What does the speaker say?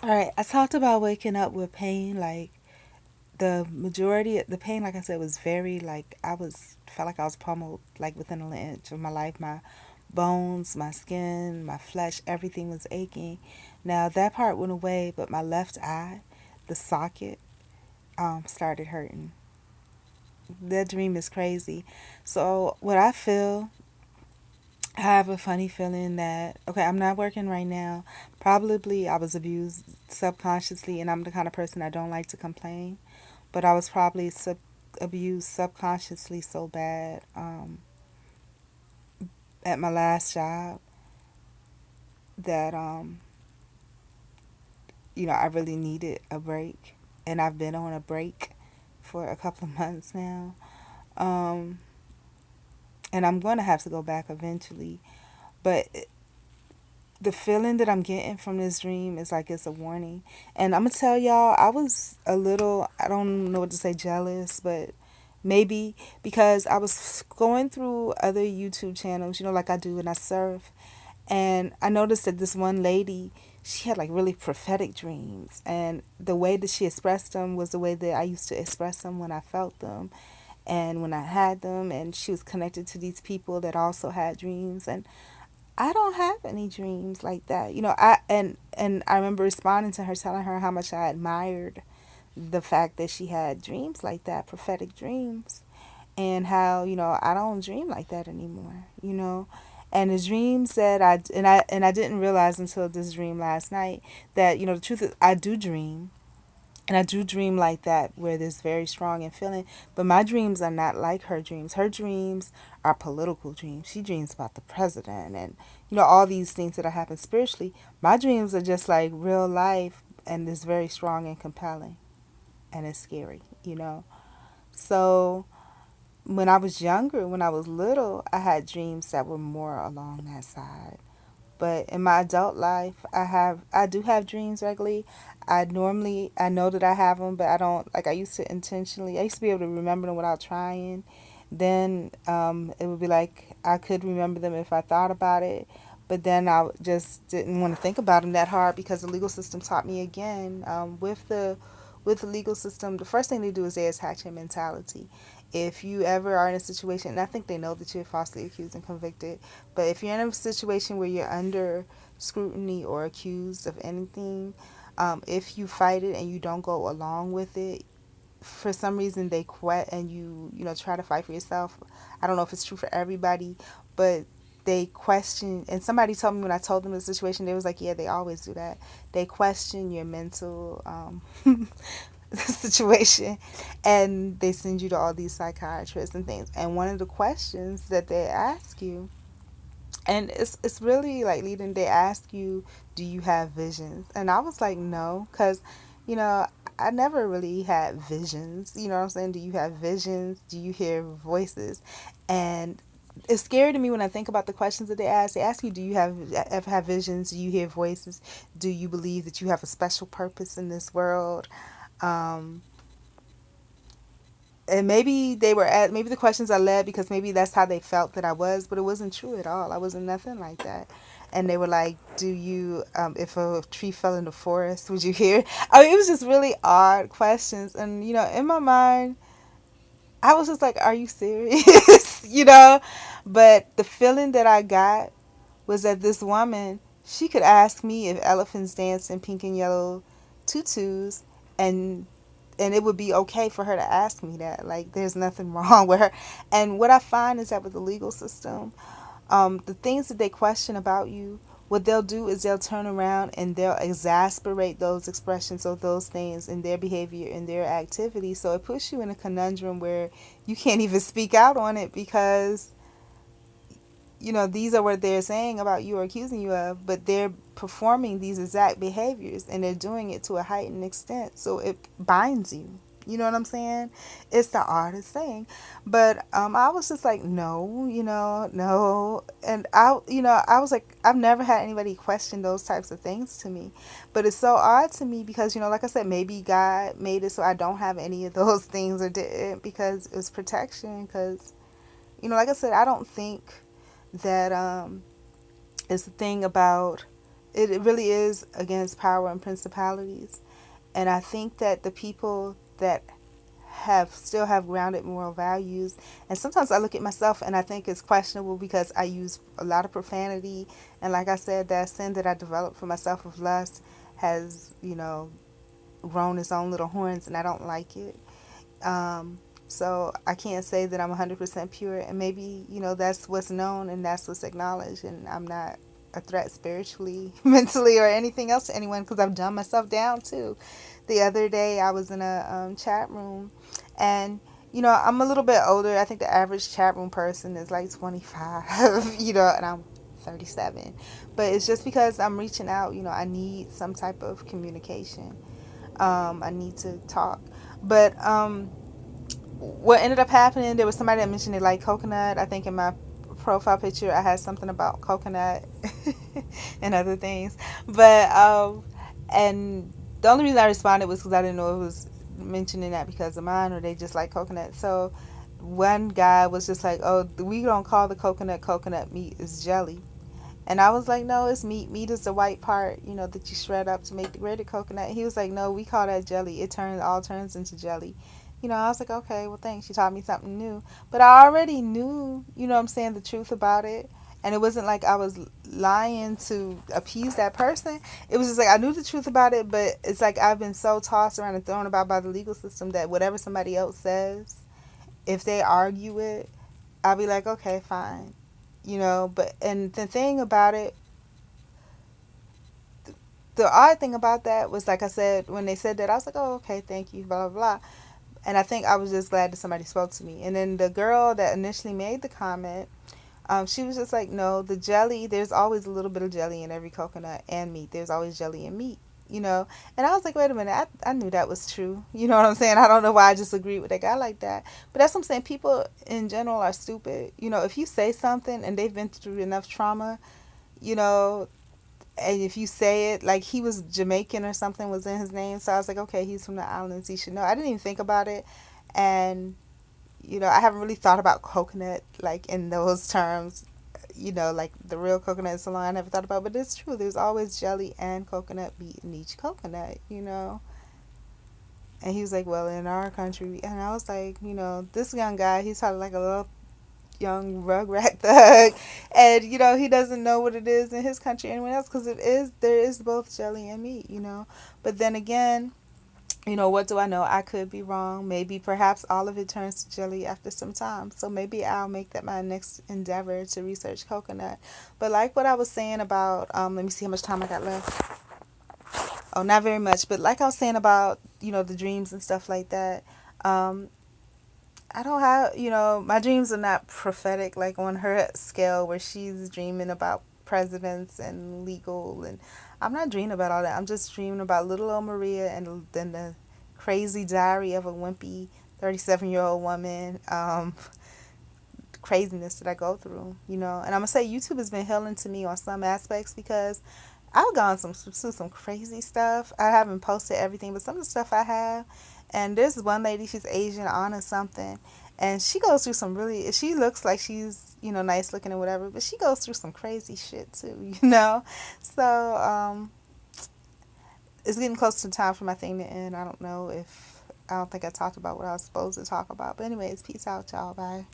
All right, I talked about waking up with pain. Like the majority of the pain, like I said, was very like felt like I was pummeled like within an inch of my life. My bones, my skin, my flesh, everything was aching. Now that part went away, but my left eye, the socket, started hurting. That dream is crazy. So what I feel, I have a funny feeling that okay, I'm not working right now. Probably I was abused subconsciously, and I'm the kind of person I don't like to complain. But I was probably abused subconsciously so bad at my last job that I really needed a break, and I've been on a break for a couple of months now. Um, and I'm going to have to go back eventually. But the feeling that I'm getting from this dream is like it's a warning. And I'm going to tell y'all, I was a little, I don't know what to say, jealous, but maybe because I was going through other YouTube channels, like I do when I surf. And I noticed that this one lady, she had like really prophetic dreams. And the way that she expressed them was the way that I used to express them when I felt them and when I had them. And she was connected to these people that also had dreams. And I don't have any dreams like that. And I remember responding to her, telling her how much I admired the fact that she had dreams like that, prophetic dreams, and how, I don't dream like that anymore. And the dreams that I didn't realize until this dream last night that, the truth is I do dream. And I do dream like that, where there's very strong and feeling. But my dreams are not like her dreams. Her dreams are political dreams. She dreams about the president and, all these things that are happening spiritually. My dreams are just like real life, and it's very strong and compelling. And it's scary. So when I was younger, when I was little, I had dreams that were more along that side. But in my adult life, I do have dreams regularly. I know that I have them, but I don't like I used to intentionally. I used to be able to remember them without trying. Then it would be like I could remember them if I thought about it, but then I just didn't want to think about them that hard because the legal system taught me again with the legal system. The first thing they do is they attack your mentality. If you ever are in a situation, and I think they know that you're falsely accused and convicted, but if you're in a situation where you're under scrutiny or accused of anything, if you fight it and you don't go along with it, for some reason they quit and you try to fight for yourself. I don't know if it's true for everybody, but they question, and somebody told me when I told them the situation, they was like, yeah, they always do that. They question your mental situation, and they send you to all these psychiatrists and things. And one of the questions that they ask you, and it's really like leading, they ask you, do you have visions? And I was like, no, because you know I never really had visions. You know what I'm saying? Do you have visions? Do you hear voices? And it's scary to me when I think about the questions that they ask. They ask you, do you ever have visions? Do you hear voices? Do you believe that you have a special purpose in this world? um and maybe maybe the questions are led because maybe that's how they felt that I was, but it wasn't true at all. I wasn't nothing like that. And they were like, do you if a tree fell in the forest, would you hear? I mean, it was just really odd questions. And in my mind, I was just like, are you serious? But the feeling that I got was that this woman, she could ask me if elephants dance in pink and yellow tutus, and it would be okay for her to ask me that. Like, there's nothing wrong with her. And what I find is that with the legal system, the things that they question about you, what they'll do is they'll turn around and they'll exasperate those expressions of those things in their behavior and their activity. So it puts you in a conundrum where you can't even speak out on it because these are what they're saying about you or accusing you of, but they're performing these exact behaviors and they're doing it to a heightened extent. So it binds you. You know what I'm saying? It's the oddest thing. But I was just like, no, no. And I was like, I've never had anybody question those types of things to me. But it's so odd to me because, like I said, maybe God made it so I don't have any of those things or didn't because it was protection. Because, like I said, I don't think that it's the thing about it really is against power and principalities. And I think that the people that have still have grounded moral values, and sometimes I look at myself and I think it's questionable because I use a lot of profanity, and like I said, that sin that I developed for myself of lust has, grown its own little horns, and I don't like it. So I can't say that I'm 100% pure, and maybe, that's what's known and that's what's acknowledged, and I'm not a threat spiritually, mentally, or anything else to anyone because I've done myself down too. The other day I was in a chat room, and I'm a little bit older. I think the average chat room person is like 25, and I'm 37. But it's just because I'm reaching out, I need some type of communication. I need to talk. But what ended up happening, there was somebody that mentioned it like coconut. I think in my profile picture I had something about coconut and other things. But and the only reason I responded was because I didn't know it was mentioning that because of mine or they just like coconut. So one guy was just like, "Oh, we don't call the coconut meat, it's jelly." And I was like, "No, it's meat. Meat is the white part, that you shred up to make the grated coconut." He was like, "No, we call that jelly. It turns into jelly." I was like, "Okay, well, thanks. You taught me something new." But I already knew, what I'm saying, the truth about it. And it wasn't like I was lying to appease that person. It was just like I knew the truth about it, but it's like I've been so tossed around and thrown about by the legal system that whatever somebody else says, if they argue it, I'll be like, "Okay, fine." But and the thing about it, the odd thing about that was, like I said, when they said that, I was like, "Oh, okay, thank you, blah blah blah." And I think I was just glad that somebody spoke to me. And then the girl that initially made the comment, she was just like, "No, the jelly. There's always a little bit of jelly in every coconut and meat. There's always jelly in meat." And I was like, wait a minute, I knew that was true. You know what I'm saying? I don't know why I just agreed with a guy like that. But that's what I'm saying. People in general are stupid. If you say something and they've been through enough trauma, you know, and if you say it, like he was Jamaican or something was in his name, so I was like, okay, he's from the islands, he should know. I didn't even think about it, and I haven't really thought about coconut like in those terms, like the real coconut salon. I never thought about, but it's true. There's always jelly and coconut meat in each coconut. And he was like, well, in our country, and I was like, this young guy, he's probably like a little young rugrat thug, and he doesn't know what it is in his country or anyone else because there is both jelly and meat. But then again, what do I know? I could be wrong. Maybe perhaps all of it turns to jelly after some time. So maybe I'll make that my next endeavor to research coconut. But like what I was saying about let me see how much time I got left. Oh, not very much. But like I was saying about the dreams and stuff like that. um I don't have, my dreams are not prophetic like on her scale where she's dreaming about presidents and legal, and I'm not dreaming about all that. I'm just dreaming about little old Maria and then the crazy diary of a wimpy 37-year-old woman, craziness that I go through. And I'm going to say YouTube has been healing to me on some aspects because I've gone through some crazy stuff. I haven't posted everything, but some of the stuff I have. And there's one lady, she's Asian, Anna something, and she goes through some really. She looks like she's nice looking and whatever, but she goes through some crazy shit too. So it's getting close to time for my thing to end. I don't know if I don't think I talked about what I was supposed to talk about, but anyways, peace out, y'all. Bye.